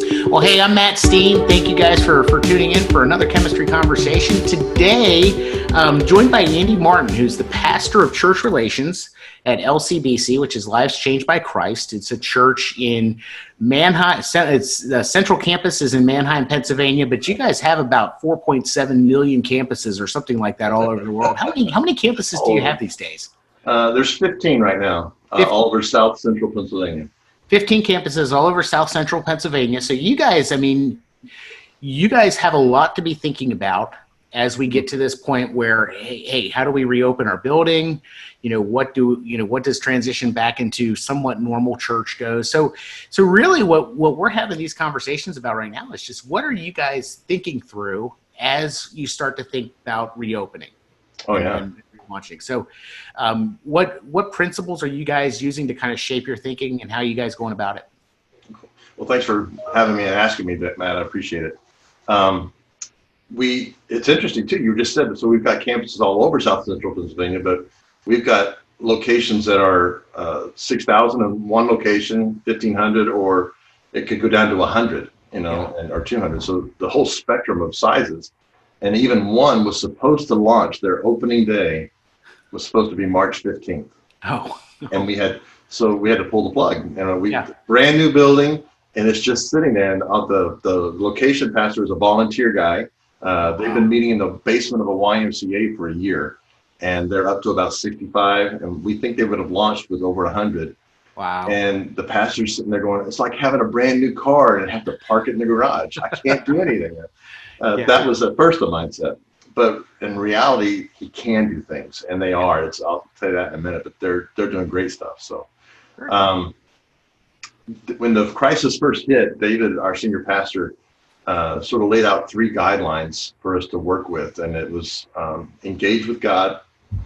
Well, hey, I'm Matt Steen. Thank you guys for tuning in for another chemistry conversation. Today, joined by Andy Martin, who's the pastor of church relations at LCBC, which is Lives Changed by Christ. It's a church in Manheim. The central campus is in Manheim, Pennsylvania, but you guys have about 4.7 million campuses or something like that all over the world. How many campuses do you have these days? There's 15 right now, all over South Central Pennsylvania. 15 campuses all over South Central Pennsylvania. So you guys, you guys have a lot to be thinking about as we get to this point where, hey, how do we reopen our building? What does transition back into somewhat normal church go? So really what we're having these conversations about right now is just what are you guys thinking through as you start to think about reopening? Oh, yeah. And launching. So what principles are you guys using to kind of shape your thinking, and how are you guys going about it? Well, thanks for having me and asking me that, Matt. I appreciate it. It's interesting too. You just said it. So we've got campuses all over South Central Pennsylvania, but we've got locations that are 6,000 in one location, 1,500, or it could go down to 100, or 200. So the whole spectrum of sizes. And even one was supposed to launch their opening day was supposed to be March 15th. Oh. And we had to pull the plug. Brand new building, and it's just sitting there. And the location pastor is a volunteer guy. They've been meeting in the basement of a YMCA for a year, and they're up to about 65. And we think they would have launched with over 100. Wow. And the pastor's sitting there going, it's like having a brand new car and have to park it in the garage. I can't do anything. That was at first the mindset. But in reality, he can do things, and they are. I'll say that in a minute, but they're doing great stuff. So when the crisis first hit, David, our senior pastor, sort of laid out 3 guidelines for us to work with. And it was engage with God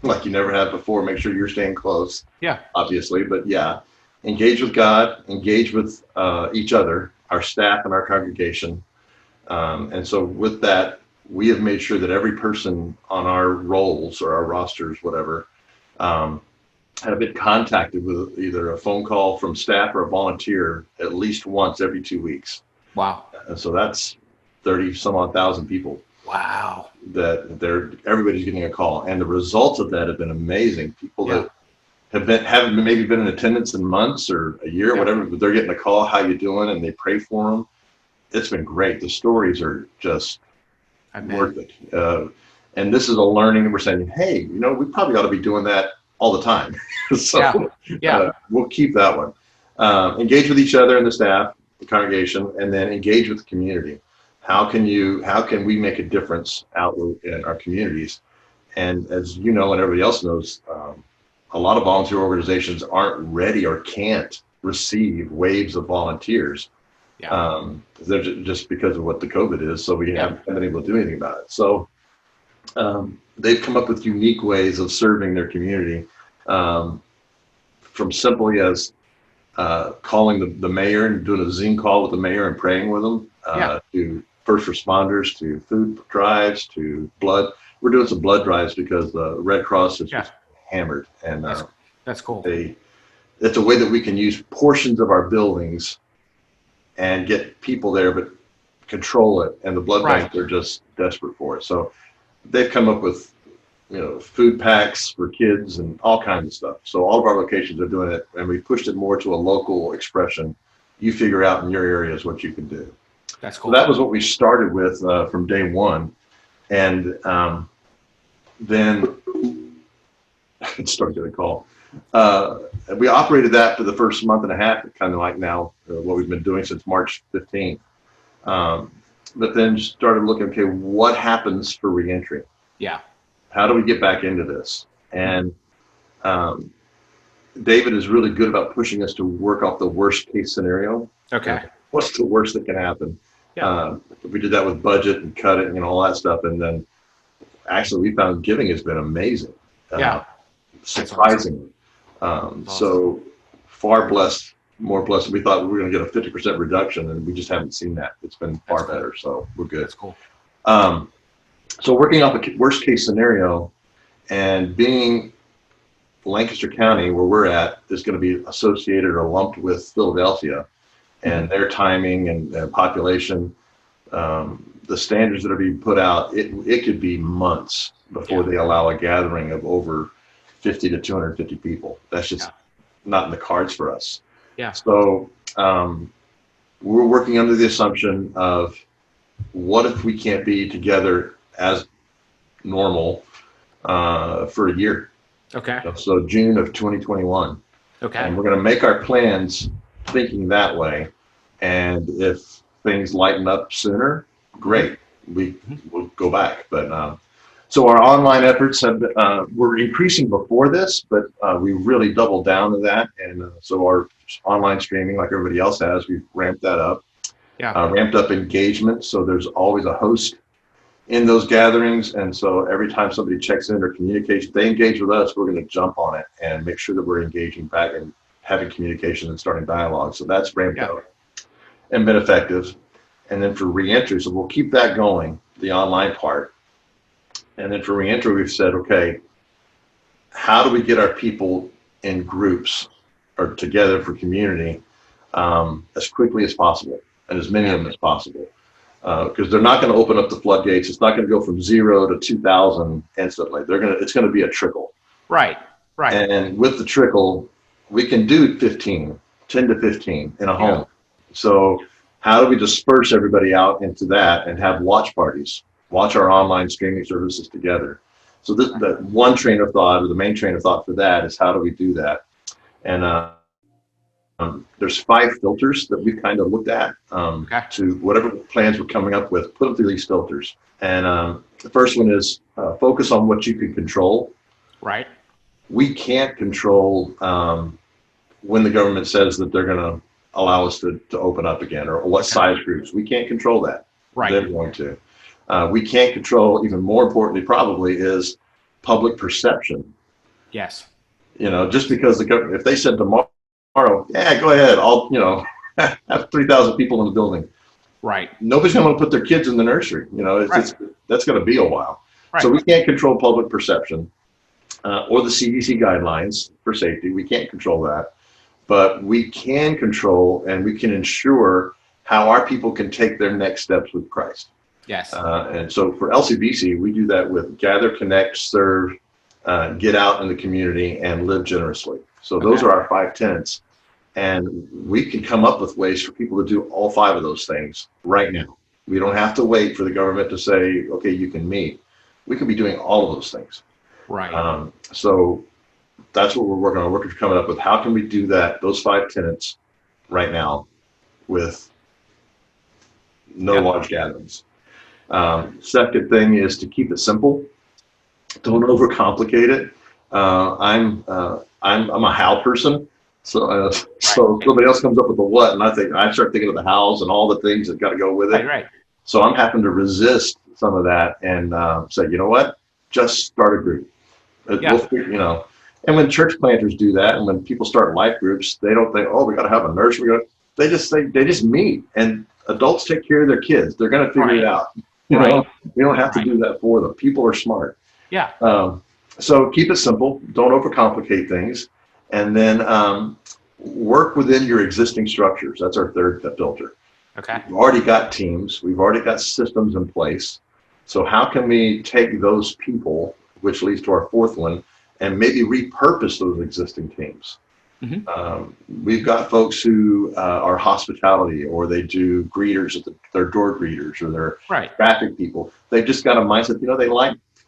like you never have before. Make sure you're staying close. Yeah. Obviously, but engage with God, engage with each other, our staff and our congregation. And so with that, we have made sure that every person on our rolls or our rosters, whatever, have been contacted with either a phone call from staff or a volunteer at least once every 2 weeks. Wow. And so that's 30 some odd thousand people. Wow. Everybody's getting a call. And the results of that have been amazing. People that haven't maybe been in attendance in months or a year or whatever, but they're getting a call, how you doing? And they pray for them. It's been great. The stories are just worth it. And this is a learning. We're saying, hey, we probably ought to be doing that all the time. So we'll keep that one. Engage with each other and the staff, the congregation, and then engage with the community. How can we make a difference out in our communities? And as you know, and everybody else knows, a lot of volunteer organizations aren't ready or can't receive waves of volunteers. They're just because of what the COVID is. So we haven't been able to do anything about it. So they've come up with unique ways of serving their community, from simply as calling the mayor and doing a Zoom call with the mayor and praying with them, to first responders, to food drives, to blood. We're doing some blood drives because the Red Cross is just hammered. And that's cool. It's a way that we can use portions of our buildings and get people there, but control it. And the blood banks are just desperate for it. So they've come up with, food packs for kids and all kinds of stuff. So all of our locations are doing it, and we pushed it more to a local expression. You figure out in your areas what you can do. That's cool. So that was what we started with from day one. And then it started getting a call. We operated that for the first month and a half, kind of like now what we've been doing since March 15th. But then started looking, okay, what happens for reentry? Yeah. How do we get back into this? And David is really good about pushing us to work off the worst case scenario. Okay. What's the worst that can happen? Yeah. We did that with budget and cut it and all that stuff. And then actually we found giving has been amazing. Surprisingly. Awesome. So far more blessed. We thought we were going to get a 50% reduction, and we just haven't seen that. It's been far better. So we're good. That's cool. So working off a worst case scenario, and being Lancaster County, where we're at, is going to be associated or lumped with Philadelphia. and their timing and population, the standards that are being put out, it could be months before they allow a gathering of over 50 to 250 people. That's just not in the cards for us. Yeah. So we're working under the assumption of, what if we can't be together as normal for a year? Okay. So June of 2021. Okay. And we're going to make our plans thinking that way. And if things lighten up sooner, great, we'll go back. But so our online efforts were increasing before this, but we really doubled down to that. And so our online streaming, like everybody else has, we've ramped that up. Yeah. Ramped up engagement. So there's always a host in those gatherings. And so every time somebody checks in or communicates, they engage with us, we're going to jump on it and make sure that we're engaging back and having communication and starting dialogue. So that's ramped up and been effective. And then for reentry, so we'll keep that going, the online part. And then for reentry, we've said, okay, how do we get our people in groups or together for community as quickly as possible, and as many of them as possible? Because they're not going to open up the floodgates. It's not going to go from 0 to 2,000 instantly. It's going to be a trickle. Right. Right. And with the trickle, we can do 10 to 15 in a home. So how do we disperse everybody out into that and have watch parties, watch our online streaming services together? So the one train of thought, or the main train of thought for that, is how do we do that? And there's 5 filters that we've kind of looked at to whatever plans we're coming up with, put them through these filters. And the first one is focus on what you can control. Right. We can't control when the government says that they're going to allow us to open up again, or what size groups. We can't control that. Right. They're going to. We can't control, even more importantly probably, is public perception. Yes. Just because the government, if they said tomorrow, yeah, go ahead, I'll, have 3,000 people in the building. Right. Nobody's going to put their kids in the nursery. That's going to be a while. Right. So we can't control public perception or the CDC guidelines for safety. We can't control that. But we can control and we can ensure how our people can take their next steps with Christ. Yes. And so for LCBC, we do that with gather, connect, serve, get out in the community, and live generously. So those are our 5 tenets. And we can come up with ways for people to do all 5 of those things right now. We don't have to wait for the government to say, okay, you can meet. We can be doing all of those things. Right. So that's what we're working on. We're coming up with how can we do that, those 5 tenets right now with no large gatherings. Second thing is to keep it simple. Don't overcomplicate it. I'm a how person. So somebody else comes up with the what, and I start thinking of the hows and all the things that got to go with it. Right. So I'm having to resist some of that and say, you know what, just start a group. And when church planters do that, and when people start life groups, they don't think, oh, we got to have a nurse. They just meet, and adults take care of their kids. They're going to figure it out. We don't have to do that for them. People are smart. Yeah. So keep it simple. Don't overcomplicate things. And then work within your existing structures. That's our third filter. Okay. We've already got teams. We've already got systems in place. So how can we take those people, which leads to our fourth one, and maybe repurpose those existing teams? Mm-hmm. We've got folks who are hospitality, or they do greeters, they're door greeters, or they're traffic people. They've just got a mindset,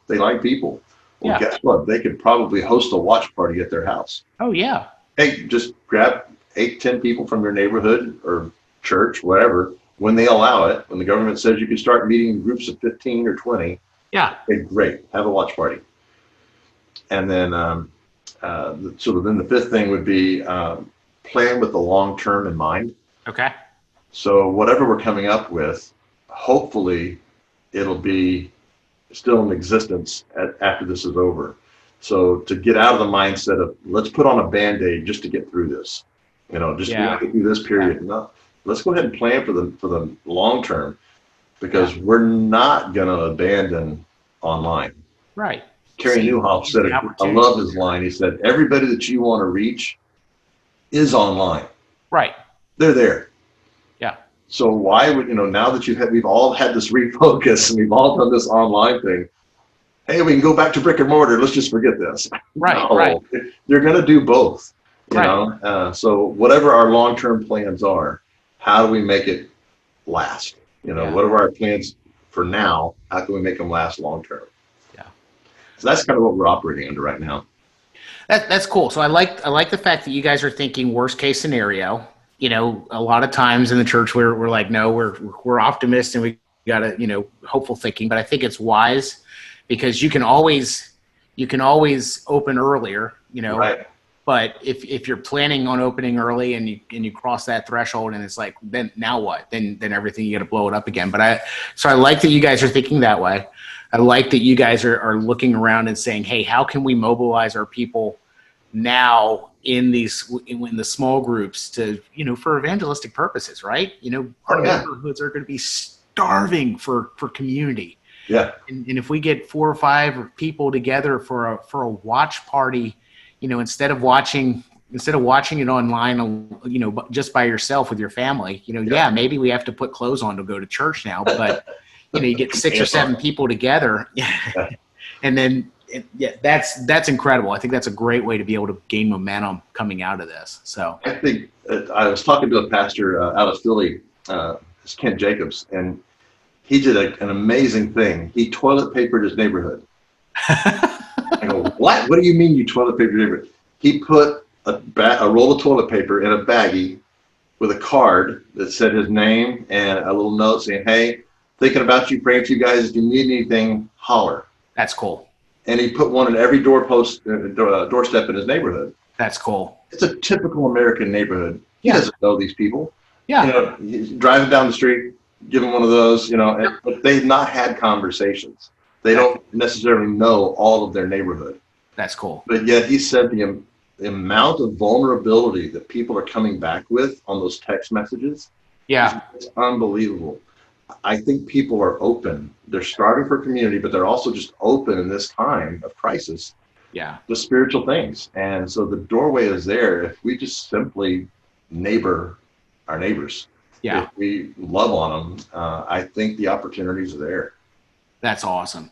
they like people. Well, guess what? They could probably host a watch party at their house. Oh, yeah. Hey, just grab 8-10 people from your neighborhood or church, whatever, when they allow it, when the government says you can start meeting in groups of 15 or 20. Yeah. Okay, great. Have a watch party. And then, so then the fifth thing would be plan with the long term in mind. Okay. So whatever we're coming up with, hopefully it'll be still in existence after this is over. So to get out of the mindset of let's put on a Band-Aid just to get through this, just to get through this period. No, let's go ahead and plan for the long term, because we're not going to abandon online. Right. Kerry Newhoff said, I love his line. He said, everybody that you want to reach is online. Right. They're there. So why would, now that we've all had this refocus and we've all done this online thing, hey, we can go back to brick and mortar. Let's just forget this. Right, No, right, you're going to do both, right. So whatever our long-term plans are, how do we make it last? Yeah, What are our plans for now? How can we make them last long-term? yeah. So that's kind of what we're operating under right now. That's cool. So I like the fact that you guys are thinking worst case scenario. A lot of times in the church we're like, no, we're optimists and we got to, hopeful thinking. But I think it's wise because you can always open earlier. Right. But if you're planning on opening early and you cross that threshold and it's like, then now what? Then everything, you got to blow it up again. So I like that you guys are thinking that way. I like that you guys are looking around and saying, hey, how can we mobilize our people now in the small groups to, for evangelistic purposes, right? Our Oh, yeah. neighborhoods are going to be starving for community. Yeah. And if we get 4 or 5 people together for a watch party, instead of watching it online, just by yourself with your family, yeah, maybe we have to put clothes on to go to church now, but you get 6 or 7 people together, Yeah. and then yeah, that's incredible. I think that's a great way to be able to gain momentum coming out of this. So I think I was talking to a pastor out of Philly, it's Kent Jacobs, and he did an amazing thing. He toilet papered his neighborhood. I go, what? What do you mean you toilet papered your neighborhood? He put a roll of toilet paper in a baggie with a card that said his name and a little note saying, hey, thinking about you, praying for you guys. If you need anything, holler. that's cool. And he put one in every doorstep in his neighborhood. That's cool. It's a typical American neighborhood. He Yeah. doesn't know these people. Yeah. He's driving down the street, give him one of those, but they've not had conversations. They don't necessarily know all of their neighborhood. That's cool. But yet he said the amount of vulnerability that people are coming back with on those text messages, Yeah. it's unbelievable. I think people are open. They're starving for community, but they're also just open in this time of crisis Yeah. to spiritual things. And so the doorway is there if we just simply neighbor our neighbors. Yeah. If we love on them, I think the opportunities are there. That's awesome.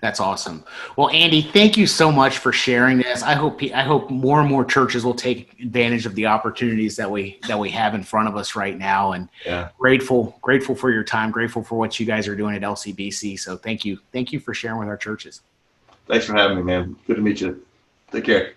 That's awesome. Well, Andy, thank you so much for sharing this. I hope more and more churches will take advantage of the opportunities that we have in front of us right now. And Yeah. grateful for your time. Grateful for what you guys are doing at LCBC. So thank you for sharing with our churches. Thanks for having me, man. Good to meet you. Take care.